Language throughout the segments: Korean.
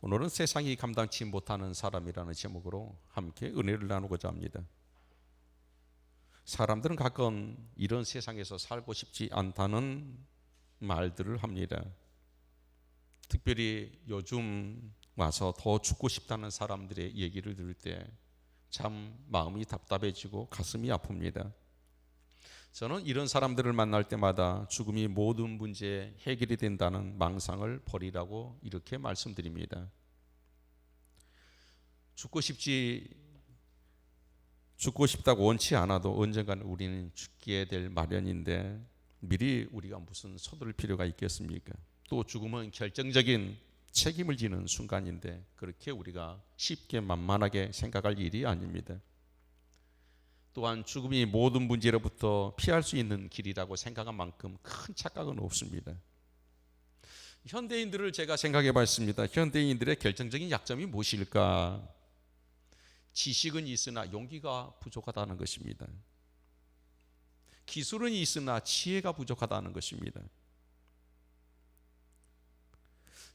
오늘은 세상이 감당치 못하는 사람이라는 제목으로 함께 은혜를 나누고자 합니다. 사람들은 가끔 이런 세상에서 살고 싶지 않다는 말들을 합니다. 특별히 요즘 와서 더 죽고 싶다는 사람들의 얘기를 들을 때 참 마음이 답답해지고 가슴이 아픕니다. 저는 이런 사람들을 만날 때마다 죽음이 모든 문제의 해결이 된다는 망상을 버리라고 이렇게 말씀드립니다. 죽고 싶다고 원치 않아도 언젠가는 우리는 죽게 될 마련인데 미리 우리가 무슨 서두를 필요가 있겠습니까? 또 죽음은 결정적인 책임을 지는 순간인데 그렇게 우리가 쉽게 만만하게 생각할 일이 아닙니다. 또한 죽음이 모든 문제로부터 피할 수 있는 길이라고 생각한 만큼 큰 착각은 없습니다. 현대인들을 제가 생각해 봤습니다. 현대인들의 결정적인 약점이 무엇일까? 지식은 있으나 용기가 부족하다는 것입니다. 기술은 있으나 지혜가 부족하다는 것입니다.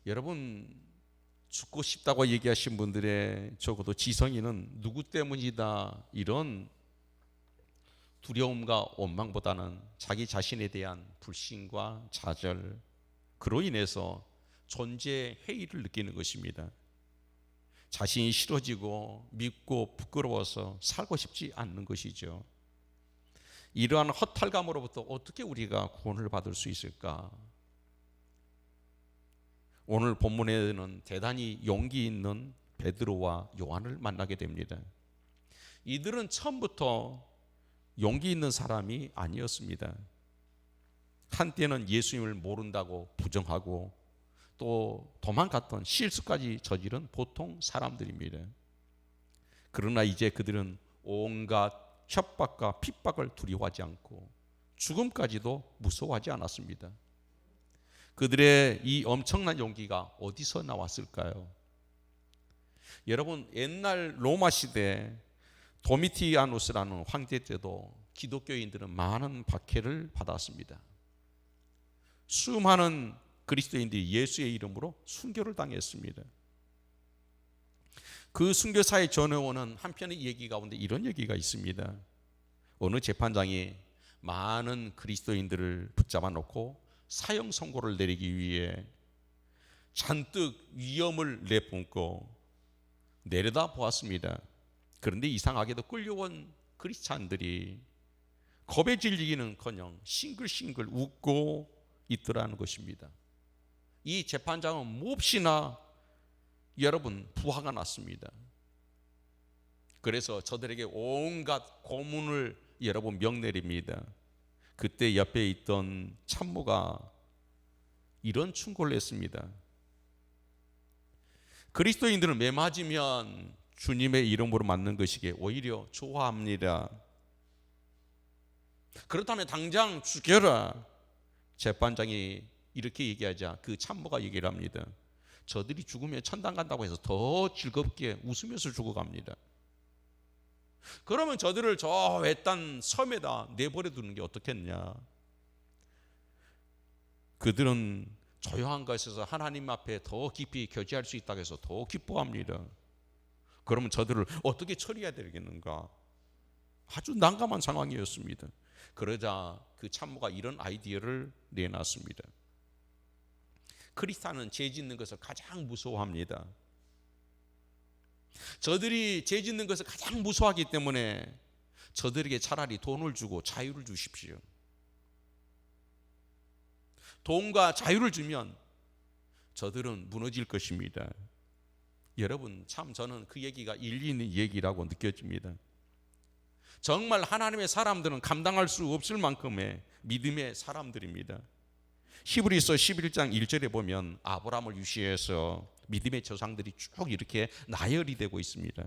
여러분, 죽고 싶다고 얘기하신 분들의 적어도 지성인은 누구 때문이다 이런 두려움과 원망보다는 자기 자신에 대한 불신과 좌절, 그로 인해서 존재의 해이를 느끼는 것입니다. 자신이 싫어지고 밉고 부끄러워서 살고 싶지 않는 것이죠. 이러한 허탈감으로부터 어떻게 우리가 구원을 받을 수 있을까? 오늘 본문에는 대단히 용기 있는 베드로와 요한을 만나게 됩니다. 이들은 처음부터 용기 있는 사람이 아니었습니다. 한때는 예수님을 모른다고 부정하고 또 도망갔던 실수까지 저지른 보통 사람들입니다. 그러나 이제 그들은 온갖 협박과 핍박을 두려워하지 않고 죽음까지도 무서워하지 않았습니다. 그들의 이 엄청난 용기가 어디서 나왔을까요? 여러분, 옛날 로마 시대 도미티아누스라는 황제 때도 기독교인들은 많은 박해를 받았습니다. 수많은 그리스도인들이 예수의 이름으로 순교를 당했습니다. 그 순교사의 전해오는 한편의 얘기 가운데 이런 얘기가 있습니다. 어느 재판장이 많은 그리스도인들을 붙잡아 놓고 사형 선고를 내리기 위해 잔뜩 위험을 내뿜고 내려다 보았습니다. 그런데 이상하게도 끌려온 크리스찬들이 겁에 질리기는커녕 싱글싱글 웃고 있더라는 것입니다. 이 재판장은 몹시나 여러분 부하가 났습니다. 그래서 저들에게 온갖 고문을 여러분 명내립니다. 그때 옆에 있던 참모가 이런 충고를 했습니다. 그리스도인들은 매 맞으면 주님의 이름으로 맞는 것이기에 오히려 좋아합니다. 그렇다면 당장 죽여라. 재판장이 이렇게 얘기하자 그 참모가 얘기를 합니다. 저들이 죽으면 천당 간다고 해서 더 즐겁게 웃으면서 죽어갑니다. 그러면 저들을 저 외딴 섬에다 내버려 두는 게 어떻겠냐? 그들은 조용한 곳에서 하나님 앞에 더 깊이 교제할 수 있다고 해서 더 기뻐합니다. 그러면 저들을 어떻게 처리해야 되겠는가? 아주 난감한 상황이었습니다. 그러자 그 참모가 이런 아이디어를 내놨습니다. 크리스찬은 죄 짓는 것을 가장 무서워합니다. 저들이 죄 짓는 것을 가장 무서워하기 때문에 저들에게 차라리 돈을 주고 자유를 주십시오. 돈과 자유를 주면 저들은 무너질 것입니다. 여러분, 참 저는 그 얘기가 일리 있는 얘기라고 느껴집니다. 정말 하나님의 사람들은 감당할 수 없을 만큼의 믿음의 사람들입니다. 히브리서 11장 1절에 보면 아브라함을 유시해서 믿음의 조상들이 쭉 이렇게 나열이 되고 있습니다.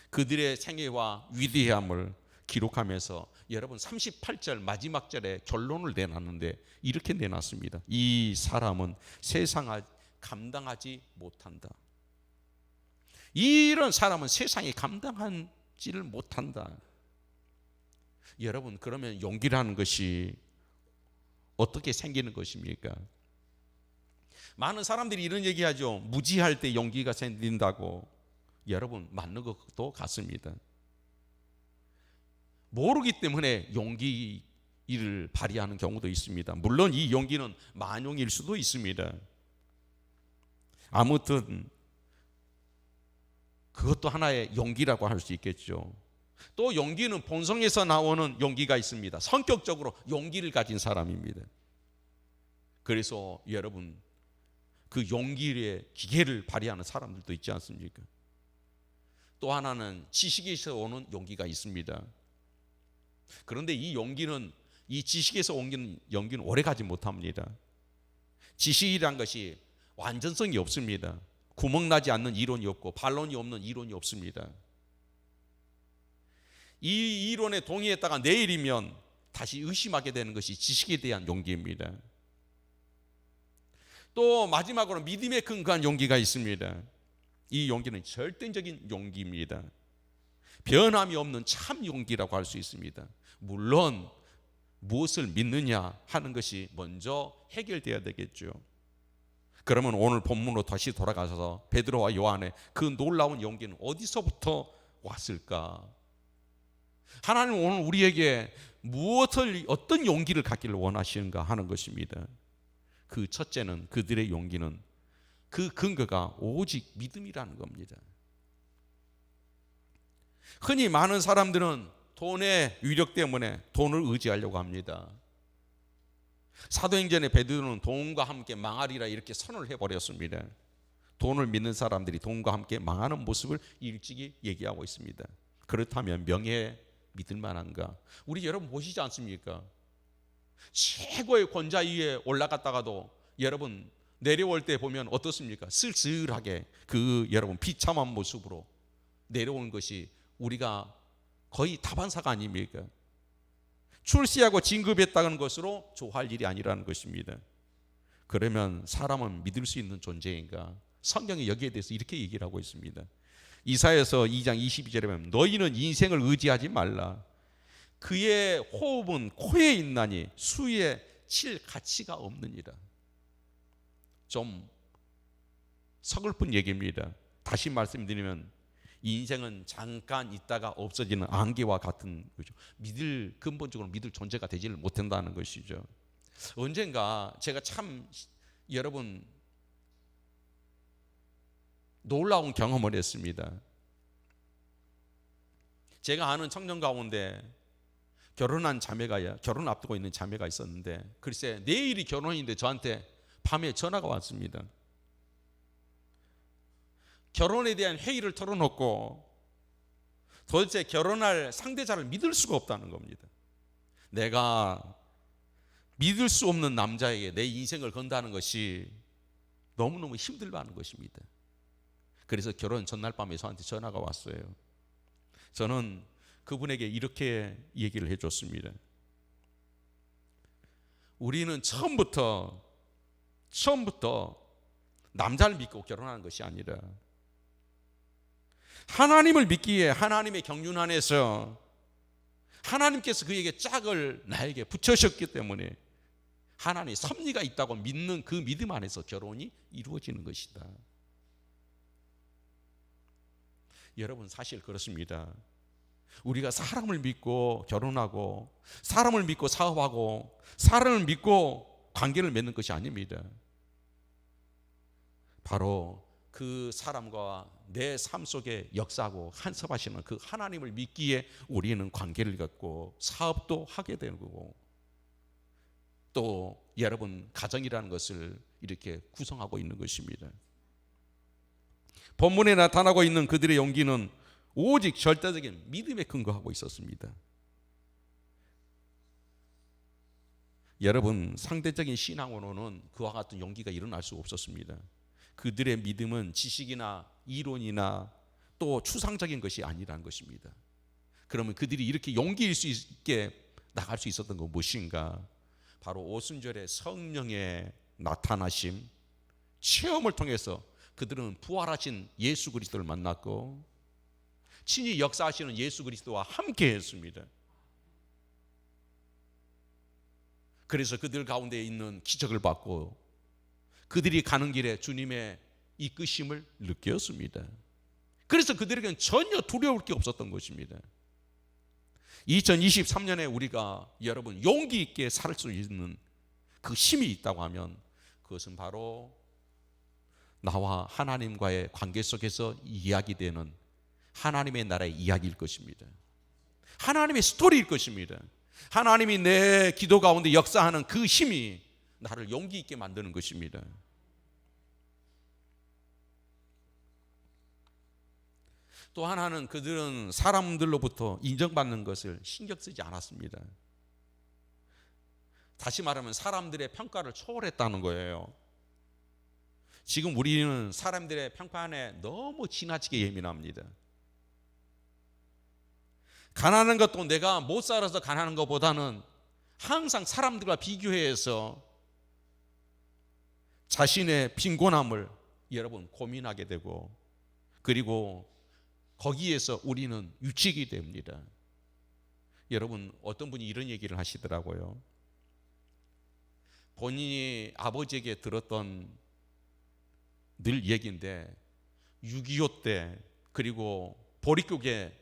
그들의 생애와 위대함을 기록하면서 여러분 38절 마지막 절에 결론을 내놨는데 이렇게 내놨습니다. 이 사람은 세상을 감당하지 못한다. 이런 사람은 세상이 감당하지를 못한다. 여러분, 그러면 용기라는 것이 어떻게 생기는 것입니까? 많은 사람들이 이런 얘기하죠. 무지할 때 용기가 생긴다고. 여러분, 맞는 것도 같습니다. 모르기 때문에 용기를 발휘하는 경우도 있습니다. 물론 이 용기는 만용일 수도 있습니다. 아무튼 그것도 하나의 용기라고 할 수 있겠죠. 또 용기는 본성에서 나오는 용기가 있습니다. 성격적으로 용기를 가진 사람입니다. 그래서 여러분, 그 용기의 기계를 발휘하는 사람들도 있지 않습니까? 또 하나는 지식에서 오는 용기가 있습니다. 그런데 이 용기는, 이 지식에서 온 용기는 오래 가지 못합니다. 지식이란 것이 완전성이 없습니다. 구멍나지 않는 이론이 없고 반론이 없는 이론이 없습니다. 이 이론에 동의했다가 내일이면 다시 의심하게 되는 것이 지식에 대한 용기입니다. 또 마지막으로 믿음에 근거한 용기가 있습니다. 이 용기는 절대적인 용기입니다. 변함이 없는 참 용기라고 할 수 있습니다. 물론 무엇을 믿느냐 하는 것이 먼저 해결되어야 되겠죠. 그러면 오늘 본문으로 다시 돌아가서 베드로와 요한의 그 놀라운 용기는 어디서부터 왔을까? 하나님은 오늘 우리에게 어떤 용기를 갖기를 원하시는가 하는 것입니다. 그 첫째는, 그들의 용기는 그 근거가 오직 믿음이라는 겁니다. 흔히 많은 사람들은 돈의 위력 때문에 돈을 의지하려고 합니다. 사도행전의 베드로는 돈과 함께 망하리라 이렇게 선언을 해버렸습니다. 돈을 믿는 사람들이 돈과 함께 망하는 모습을 일찍이 얘기하고 있습니다. 그렇다면 명예에 믿을 만한가? 우리 여러분 보시지 않습니까? 최고의 권좌 위에 올라갔다가도 여러분 내려올 때 보면 어떻습니까? 쓸쓸하게 그 여러분 비참한 모습으로 내려오는 것이 우리가 거의 다반사가 아닙니까? 출세하고 진급했다는 것으로 좋아할 일이 아니라는 것입니다. 그러면 사람은 믿을 수 있는 존재인가? 성경이 여기에 대해서 이렇게 얘기를 하고 있습니다. 이사야서 2장 22절에 보면 너희는 인생을 의지하지 말라. 그의 호흡은 코에 있나니 수에 칠 가치가 없느니라. 좀 서글픈 얘기입니다. 다시 말씀드리면 인생은 잠깐 있다가 없어지는 안개와 같은 거죠. 근본적으로 믿을 존재가 되지를 못한다는 것이죠. 언젠가 제가 참 여러분 놀라운 경험을 했습니다. 제가 아는 청년 가운데 결혼한 자매가, 결혼 앞두고 있는 자매가 있었는데, 글쎄 내일이 결혼인데 저한테 밤에 전화가 왔습니다. 결혼에 대한 회의를 털어놓고 도대체 결혼할 상대자를 믿을 수가 없다는 겁니다. 내가 믿을 수 없는 남자에게 내 인생을 건다는 것이 너무너무 힘들다는 것입니다. 그래서 결혼 전날 밤에 저한테 전화가 왔어요. 저는 그분에게 이렇게 얘기를 해줬습니다. 우리는 처음부터 남자를 믿고 결혼하는 것이 아니라 하나님을 믿기에 하나님의 경륜 안에서 하나님께서 그에게 짝을 나에게 붙여셨기 때문에 하나님의 섭리가 있다고 믿는 그 믿음 안에서 결혼이 이루어지는 것이다. 여러분 사실 그렇습니다. 우리가 사람을 믿고 결혼하고 사람을 믿고 사업하고 사람을 믿고 관계를 맺는 것이 아닙니다. 바로 그 사람과 내 삶 속에 역사하고 간섭하시는 그 하나님을 믿기에 우리는 관계를 갖고 사업도 하게 되는 거고, 또 여러분 가정이라는 것을 이렇게 구성하고 있는 것입니다. 본문에 나타나고 있는 그들의 용기는 오직 절대적인 믿음에 근거하고 있었습니다. 여러분 상대적인 신앙으로는 그와 같은 용기가 일어날 수 없었습니다. 그들의 믿음은 지식이나 이론이나 또 추상적인 것이 아니라는 것입니다. 그러면 그들이 이렇게 용기일 수 있게 나갈 수 있었던 건 무엇인가? 바로 오순절의 성령의 나타나심, 체험을 통해서 그들은 부활하신 예수 그리스도를 만났고 친히 역사하시는 예수 그리스도와 함께 했습니다. 그래서 그들 가운데 있는 기적을 받고 그들이 가는 길에 주님의 이끄심을 느꼈습니다. 그래서 그들에게는 전혀 두려울 게 없었던 것입니다. 2023년에 우리가 여러분 용기 있게 살 수 있는 그 힘이 있다고 하면 그것은 바로 나와 하나님과의 관계 속에서 이야기되는 하나님의 나라의 이야기일 것입니다. 하나님의 스토리일 것입니다. 하나님이 내 기도 가운데 역사하는 그 힘이 나를 용기 있게 만드는 것입니다. 또 하나는 그들은 사람들로부터 인정받는 것을 신경 쓰지 않았습니다. 다시 말하면 사람들의 평가를 초월했다는 거예요. 지금 우리는 사람들의 평판에 너무 지나치게 예민합니다. 가난한 것도 내가 못 살아서 가난한 것보다는 항상 사람들과 비교해서 자신의 빈곤함을 여러분 고민하게 되고, 그리고 거기에서 우리는 유축이 됩니다. 여러분, 어떤 분이 이런 얘기를 하시더라고요. 본인이 아버지에게 들었던 늘 얘기인데 6.25 때 그리고 보릿고개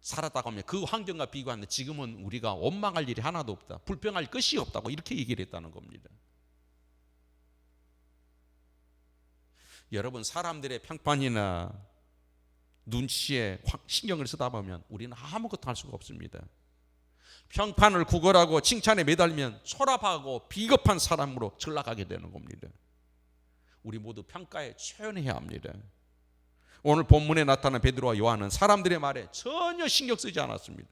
살았다고 하면 그 환경과 비교하는데 지금은 우리가 원망할 일이 하나도 없다, 불평할 것이 없다고 이렇게 얘기를 했다는 겁니다. 여러분, 사람들의 평판이나 눈치에 신경을 쓰다 보면 우리는 아무것도 할 수가 없습니다. 평판을 구걸하고 칭찬에 매달리면 초라하고 비겁한 사람으로 전락하게 되는 겁니다. 우리 모두 평가에 최연해야 합니다. 오늘 본문에 나타난 베드로와 요한은 사람들의 말에 전혀 신경 쓰지 않았습니다.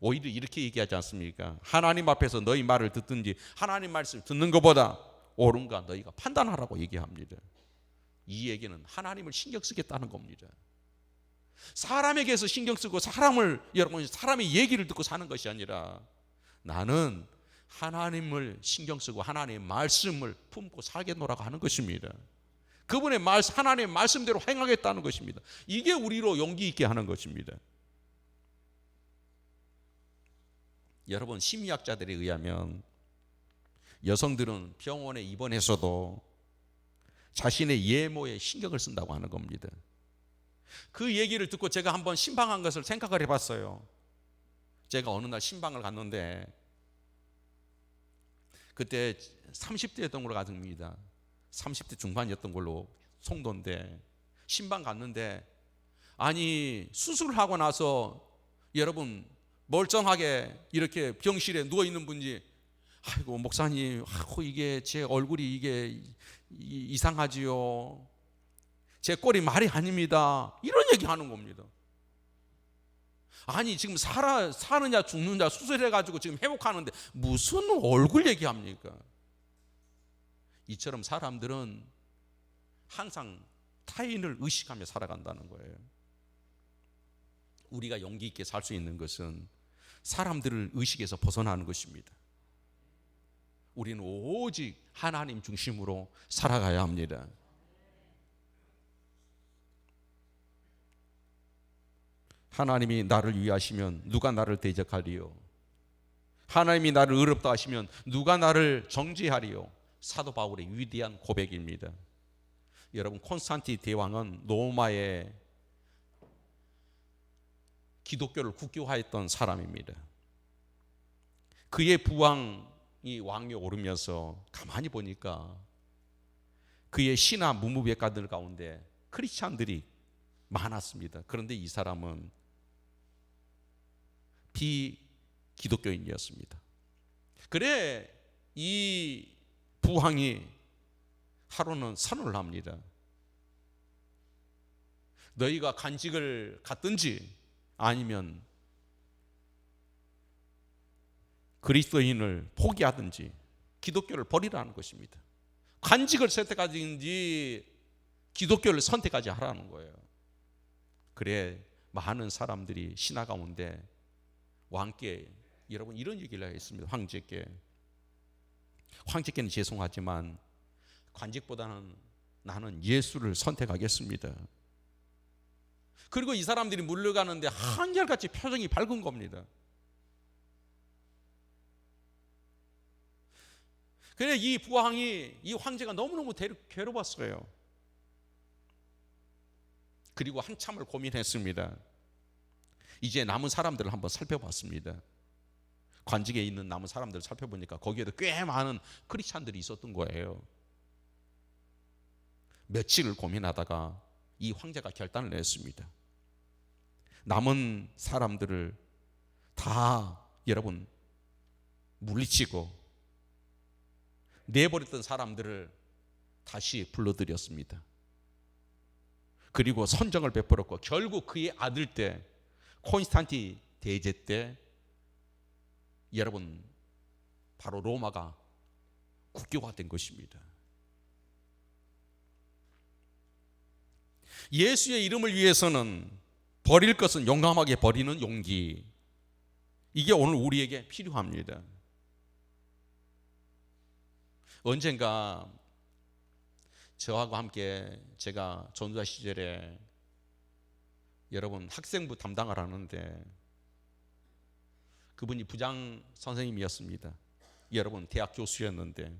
오히려 이렇게 얘기하지 않습니까? 하나님 앞에서 너희 말을 듣든지 하나님 말씀 듣는 것보다 옳은가 너희가 판단하라고 얘기합니다. 이 얘기는 하나님을 신경 쓰겠다는 겁니다. 사람에게서 신경 쓰고 여러분 사람의 얘기를 듣고 사는 것이 아니라 나는 하나님을 신경 쓰고 하나님의 말씀을 품고 살겠노라고 하는 것입니다. 그분의 하나님의 말씀대로 행하겠다는 것입니다. 이게 우리로 용기 있게 하는 것입니다. 여러분, 심리학자들에 의하면 여성들은 병원에 입원해서도 자신의 예모에 신경을 쓴다고 하는 겁니다. 그 얘기를 듣고 제가 한번 신방한 것을 생각을 해봤어요. 제가 어느 날 신방을 갔는데 그때 30대였던 걸로 같습니다. 30대 중반이었던 걸로, 송도인데 신방 갔는데, 아니 수술을 하고 나서 여러분 멀쩡하게 이렇게 병실에 누워있는 분이 아이고 목사님, 이게 제 얼굴이 이게 이상하지요, 제 꼴이 말이 아닙니다, 이런 얘기 하는 겁니다. 아니 지금 사느냐 죽느냐 수술해가지고 지금 회복하는데 무슨 얼굴 얘기합니까? 이처럼 사람들은 항상 타인을 의식하며 살아간다는 거예요. 우리가 용기 있게 살 수 있는 것은 사람들을 의식에서 벗어나는 것입니다. 우리는 오직 하나님 중심으로 살아가야 합니다. 하나님이 나를 위하시면 누가 나를 대적하리요? 하나님이 나를 의롭다 하시면 누가 나를 정죄하리요? 사도 바울의 위대한 고백입니다. 여러분, 콘스탄틴 대왕은 로마의 기독교를 국교화했던 사람입니다. 그의 부왕이 왕위에 오르면서 가만히 보니까 그의 신하 무무백가들 가운데 크리스찬들이 많았습니다. 그런데 이 사람은 비기독교인이었습니다. 그래 이 부왕이 하루는 선언을 합니다. 너희가 간직을 갖든지 아니면 그리스도인을 포기하든지 기독교를 버리라는 것입니다. 간직을 선택하든지 기독교를 선택하지 하라는 거예요. 그래 많은 사람들이 신하 가운데 왕께 여러분 이런 얘기를 했습니다. 황제께는 죄송하지만 관직보다는 나는 예수를 선택하겠습니다. 그리고 이 사람들이 물러가는데 한결같이 표정이 밝은 겁니다. 그래 이 부왕이 이 황제가 너무너무 괴로웠어요. 그리고 한참을 고민했습니다. 이제 남은 사람들을 한번 살펴봤습니다. 관직에 있는 남은 사람들을 살펴보니까 거기에도 꽤 많은 크리스찬들이 있었던 거예요. 며칠을 고민하다가 이 황제가 결단을 냈습니다. 남은 사람들을 다 여러분 물리치고 내버렸던 사람들을 다시 불러들였습니다. 그리고 선정을 베풀었고 결국 그의 아들 때 콘스탄티 대제 때 여러분 바로 로마가 국교화된 것입니다. 예수의 이름을 위해서는 버릴 것은 용감하게 버리는 용기, 이게 오늘 우리에게 필요합니다. 언젠가 저하고 함께 제가 전도자 시절에 여러분 학생부 담당을 하는데 그분이 부장 선생님이었습니다. 여러분 대학 교수였는데,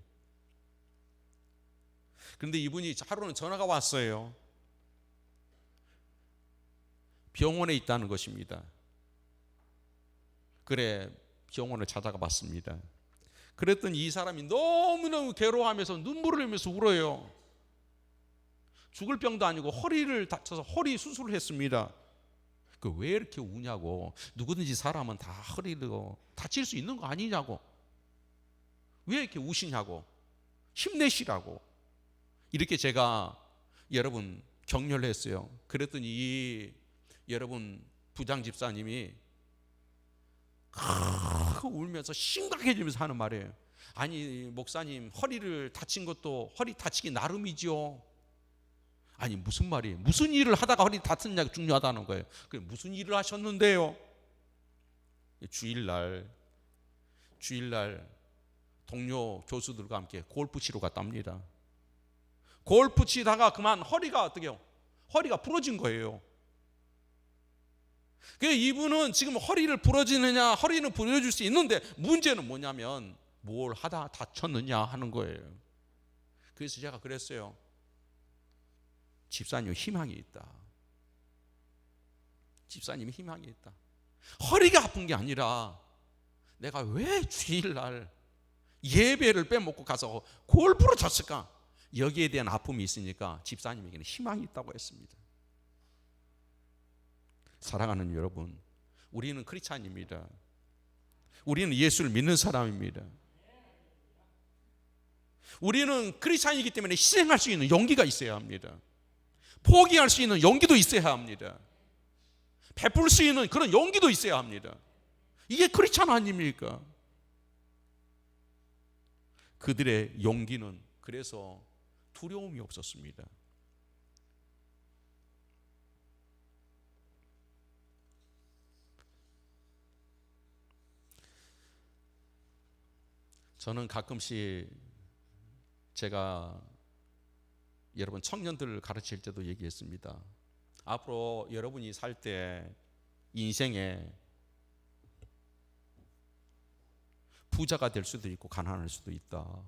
그런데 이분이 하루는 전화가 왔어요. 병원에 있다는 것입니다. 그래 병원을 찾아가 봤습니다. 그랬더니 이 사람이 너무너무 괴로워하면서 눈물을 흘리면서 울어요. 죽을 병도 아니고 허리를 다쳐서 허리 수술을 했습니다. 그 왜 이렇게 우냐고. 누구든지 사람은 다 허리를 다칠 수 있는 거 아니냐고. 왜 이렇게 우시냐고. 힘내시라고. 이렇게 제가 여러분 격려를 했어요. 그랬더니 이 여러분 부장 집사님이 울면서 심각해지면서 하는 말이에요. 아니 목사님, 허리를 다친 것도 허리 다치기 나름이죠. 아니 무슨 말이에요? 무슨 일을 하다가 허리 다쳤냐가 중요하다는 거예요. 그래 무슨 일을 하셨는데요? 주일날 동료 교수들과 함께 골프 치러 갔답니다. 골프 치다가 그만 허리가 어떻게요? 허리가 부러진 거예요. 그래서 이분은 지금 허리를 부러지느냐, 허리는 부러질 수 있는데 문제는 뭐냐면 뭘 하다 다쳤느냐 하는 거예요. 그래서 제가 그랬어요. 집사님 희망이 있다. 집사님이 희망이 있다. 허리가 아픈 게 아니라 내가 왜 주일날 예배를 빼먹고 가서 골프를 쳤을까? 여기에 대한 아픔이 있으니까 집사님에게는 희망이 있다고 했습니다. 사랑하는 여러분, 우리는 크리스찬입니다. 우리는 예수를 믿는 사람입니다. 우리는 크리스찬이기 때문에 희생할 수 있는 용기가 있어야 합니다. 포기할 수 있는 용기도 있어야 합니다. 베풀 수 있는 그런 용기도 있어야 합니다. 이게 크리스찬 아닙니까? 그들의 용기는 그래서 두려움이 없었습니다. 저는 가끔씩 제가 여러분 청년들을 가르칠 때도 얘기했습니다. 앞으로 여러분이 살 때 인생에 부자가 될 수도 있고 가난할 수도 있다.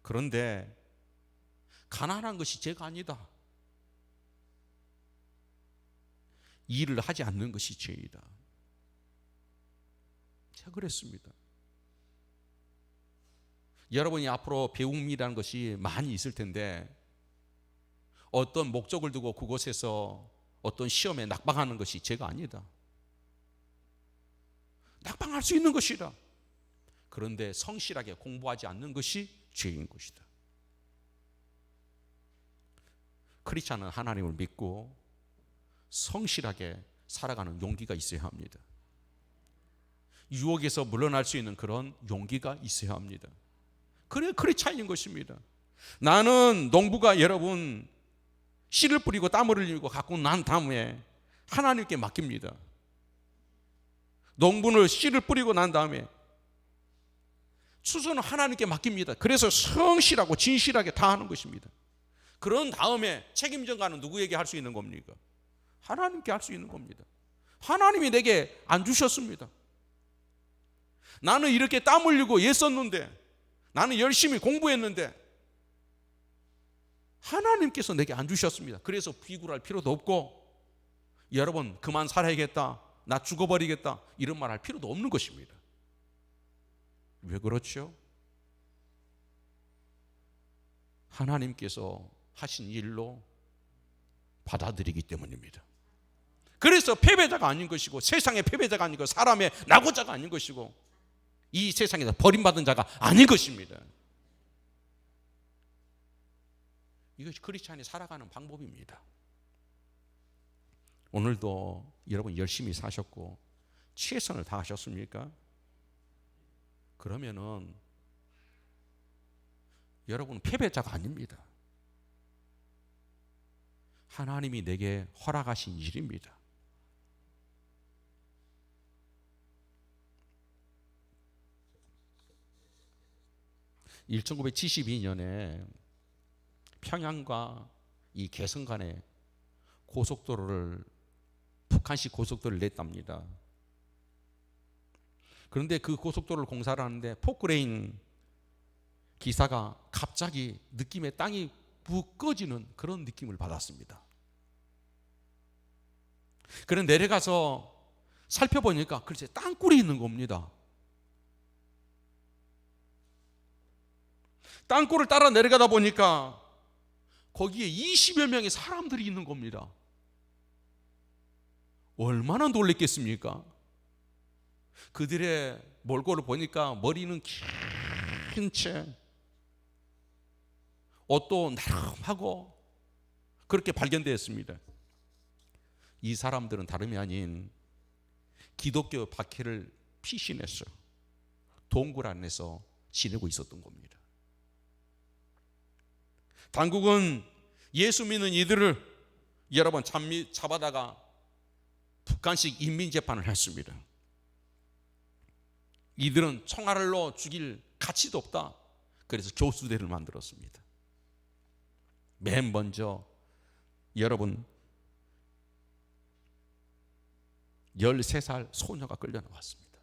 그런데 가난한 것이 죄가 아니다. 일을 하지 않는 것이 죄이다. 제가 그랬습니다. 여러분이 앞으로 배움이라는 것이 많이 있을 텐데 어떤 목적을 두고 그곳에서 어떤 시험에 낙방하는 것이 죄가 아니다. 낙방할 수 있는 것이다. 그런데 성실하게 공부하지 않는 것이 죄인 것이다. 크리스찬은 하나님을 믿고 성실하게 살아가는 용기가 있어야 합니다. 유혹에서 물러날 수 있는 그런 용기가 있어야 합니다. 그래 크리스찬인 것입니다. 나는 농부가 여러분 씨를 뿌리고 땀을 흘리고 갖고 난 다음에 하나님께 맡깁니다. 농부는 씨를 뿌리고 난 다음에 추수는 하나님께 맡깁니다. 그래서 성실하고 진실하게 다 하는 것입니다. 그런 다음에 책임 전가는 누구에게 할 수 있는 겁니까? 하나님께 할 수 있는 겁니다. 하나님이 내게 안 주셨습니다. 나는 이렇게 땀 흘리고 애썼는데 나는 열심히 공부했는데 하나님께서 내게 안 주셨습니다. 그래서 비굴할 필요도 없고 여러분 그만 살아야겠다, 나 죽어버리겠다 이런 말 할 필요도 없는 것입니다. 왜 그렇죠? 하나님께서 하신 일로 받아들이기 때문입니다. 그래서 패배자가 아닌 것이고 세상의 패배자가 아니고 사람의 낙오자가 아닌 것이고 이 세상에서 버림받은 자가 아닌 것입니다. 이것이 크리스찬이 살아가는 방법입니다. 오늘도 여러분 열심히 사셨고 최선을 다하셨습니까? 그러면은 여러분은 패배자가 아닙니다. 하나님이 내게 허락하신 일입니다. (1972년에) 평양과 이 개성 간에 고속도로를 북한식 고속도로를 냈답니다. 그런데 그 고속도로를 공사를 하는데 포크레인 기사가 갑자기 느낌에 땅이 푹 꺼지는 그런 느낌을 받았습니다. 그런데 내려가서 살펴보니까 글쎄 땅굴이 있는 겁니다. 땅굴을 따라 내려가다 보니까 거기에 20여 명의 사람들이 있는 겁니다. 얼마나 놀랬겠습니까? 그들의 몰골을 보니까 머리는 긴 채 옷도 나름하고 그렇게 발견되었습니다. 이 사람들은 다름이 아닌 기독교 박해를 피신해서 동굴 안에서 지내고 있었던 겁니다. 당국은 예수 믿는 이들을 여러 번 잡아다가 북한식 인민재판을 했습니다. 이들은 총알로 죽일 가치도 없다. 그래서 교수대를 만들었습니다. 맨 먼저 여러분 13살 소녀가 끌려 나왔습니다.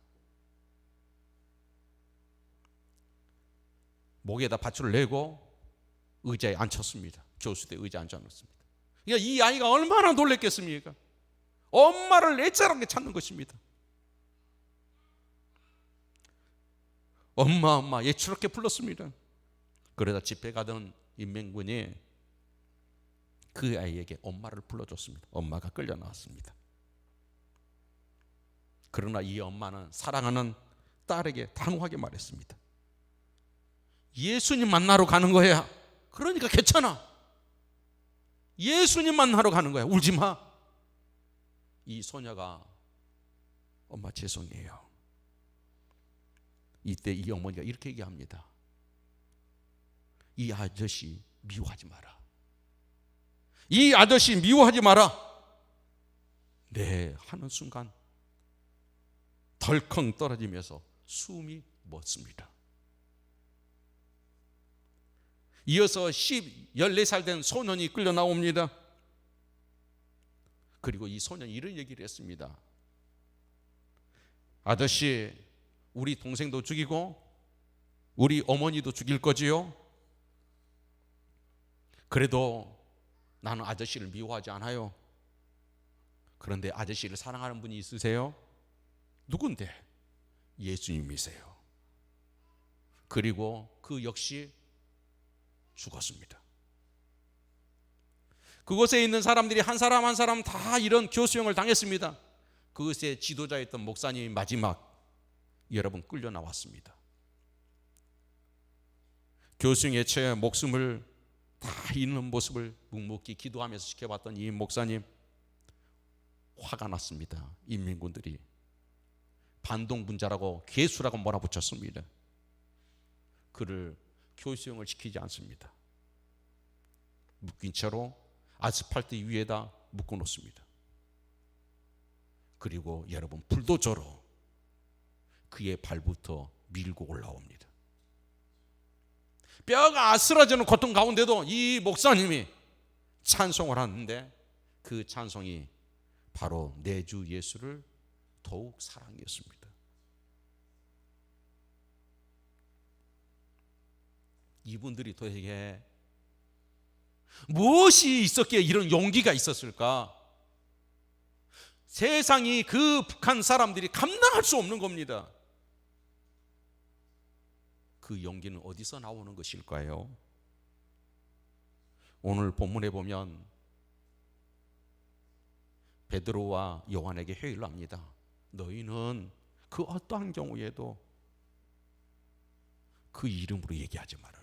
목에다 밧줄을 내고 의자에 앉혔습니다. 교수대 의자에 앉아놓습니다. 그러니까 이 아이가 얼마나 놀랬겠습니까? 엄마를 애절하게 찾는 것입니다. 엄마 예추롭게 불렀습니다. 그러다 집회 가던 인민군이 그 아이에게 엄마를 불러줬습니다. 엄마가 끌려 나왔습니다. 그러나 이 엄마는 사랑하는 딸에게 단호하게 말했습니다. 예수님 만나러 가는 거야. 그러니까 괜찮아. 예수님 만나러 가는 거야. 울지 마. 이 소녀가 엄마 죄송해요. 이때 이 어머니가 이렇게 얘기합니다. 이 아저씨 미워하지 마라. 이 아저씨 미워하지 마라. 네 하는 순간 덜컹 떨어지면서 숨이 멎습니다. 이어서 14살 된 소년이 끌려 나옵니다. 그리고 이 소년이 이런 얘기를 했습니다. 아저씨, 우리 동생도 죽이고 우리 어머니도 죽일 거지요? 그래도 나는 아저씨를 미워하지 않아요. 그런데 아저씨를 사랑하는 분이 있으세요? 누군데? 예수님이세요. 그리고 그 역시 죽었습니다. 그곳에 있는 사람들이 한 사람 한 사람 다 이런 교수형을 당했습니다. 그것의 지도자였던 목사님이 마지막 여러분 끌려 나왔습니다. 교수형에 처해 목숨을 다 잃는 모습을 묵묵히 기도하면서 지켜봤던 이 목사님 화가 났습니다. 인민군들이 반동분자라고 괴수라고 몰아붙였습니다. 그를 교수형을 시키지 않습니다. 묶인 채로 아스팔트 위에다 묶어놓습니다. 그리고 여러분 불도저로 그의 발부터 밀고 올라옵니다. 뼈가 아스라지는 고통 가운데도 이 목사님이 찬송을 하는데 그 찬송이 바로 내 주 예수를 더욱 사랑했습니다. 이분들이 도대체 무엇이 있었기에 이런 용기가 있었을까? 세상이 그 북한 사람들이 감당할 수 없는 겁니다. 그 용기는 어디서 나오는 것일까요? 오늘 본문에 보면 베드로와 요한에게 회의를 합니다. 너희는 그 어떠한 경우에도 그 이름으로 얘기하지 말아라.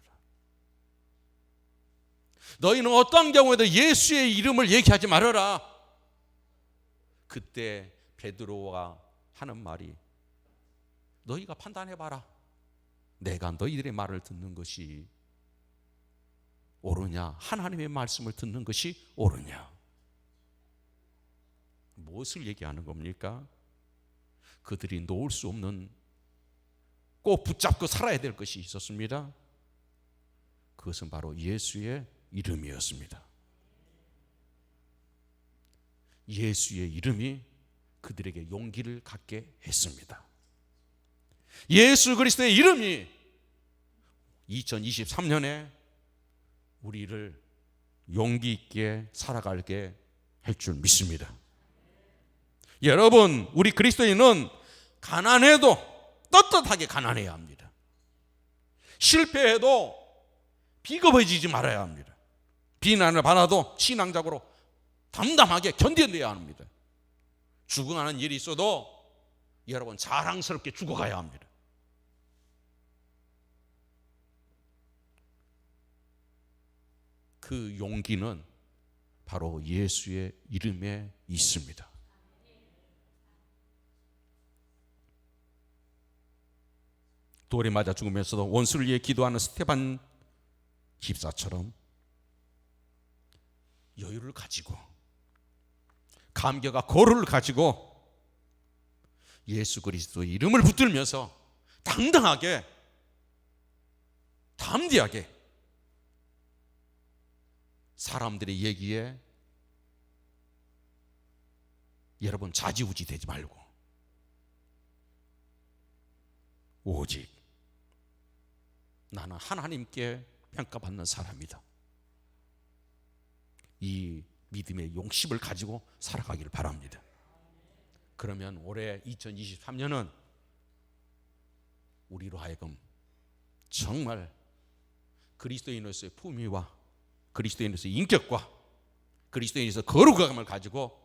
너희는 어떠한 경우에도 예수의 이름을 얘기하지 말아라. 그때 베드로가 하는 말이 너희가 판단해봐라. 내가 너희들의 말을 듣는 것이 옳으냐, 하나님의 말씀을 듣는 것이 옳으냐. 무엇을 얘기하는 겁니까? 그들이 놓을 수 없는, 꼭 붙잡고 살아야 될 것이 있었습니다. 그것은 바로 예수의 이름이었습니다. 예수의 이름이 그들에게 용기를 갖게 했습니다. 예수 그리스도의 이름이 2023년에 우리를 용기 있게 살아가게 할 줄 믿습니다. 여러분, 우리 그리스도인은 가난해도 떳떳하게 가난해야 합니다. 실패해도 비겁해지지 말아야 합니다. 비난을 받아도 신앙적으로 담담하게 견뎌내야 합니다. 죽어가는 일이 있어도 여러분 자랑스럽게 죽어가야 합니다. 그 용기는 바로 예수의 이름에 있습니다. 돌에 맞아 죽으면서도 원수를 위해 기도하는 스테반 집사처럼 여유를 가지고, 감격과 고를 가지고 예수 그리스도의 이름을 붙들면서 당당하게, 담대하게 사람들의 얘기에 여러분 좌지우지 되지 말고 오직 나는 하나님께 평가받는 사람이다, 이 믿음의 용심을 가지고 살아가기를 바랍니다. 그러면 올해 2023년은 우리로 하여금 정말 그리스도인으로서의 품위와 그리스도인으로서의 인격과 그리스도인으로서의 거룩함을 가지고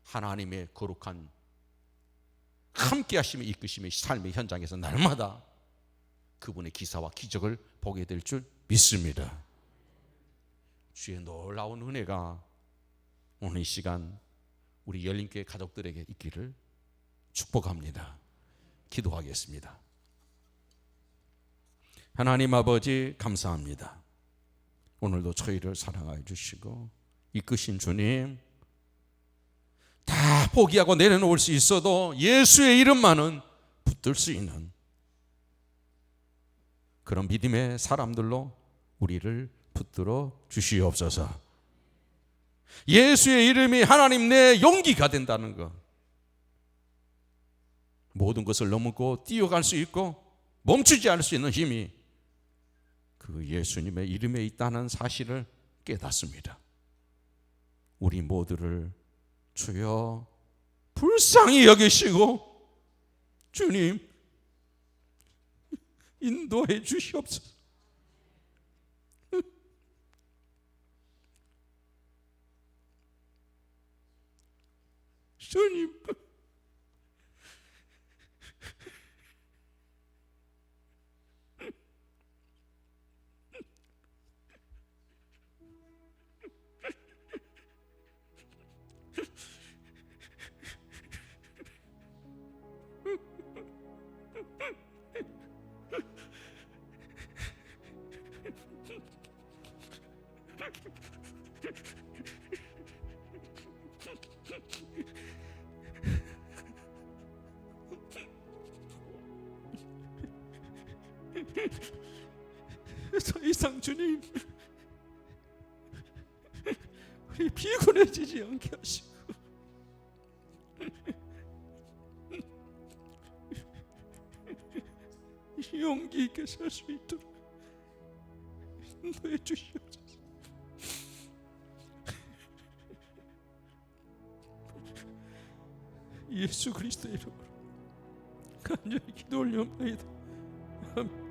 하나님의 거룩한 함께 하심의 이끄심의 삶의 현장에서 날마다 그분의 기사와 기적을 보게 될 줄 믿습니다. 주의 놀라운 은혜가 오늘 이 시간 우리 열림교회 가족들에게 있기를 축복합니다. 기도하겠습니다. 하나님 아버지, 감사합니다. 오늘도 저희를 사랑하여 주시고 이끄신 주님, 다 포기하고 내려놓을 수 있어도 예수의 이름만은 붙들 수 있는 그런 믿음의 사람들로 우리를 붙들어 주시옵소서. 예수의 이름이 하나님 내 용기가 된다는 것, 모든 것을 넘고 뛰어갈 수 있고 멈추지 않을 수 있는 힘이 그 예수님의 이름에 있다는 사실을 깨닫습니다. 우리 모두를 주여 불쌍히 여기시고 주님 인도해 주시옵소서. 주님, 더 이상 주님 우리 피곤해지지 않게 하시고 용기 있게 살 수 있도록 인도해 주시옵소서. 예수 그리스도의 이름으로 간절히 기도 올려옵나이다. 아멘.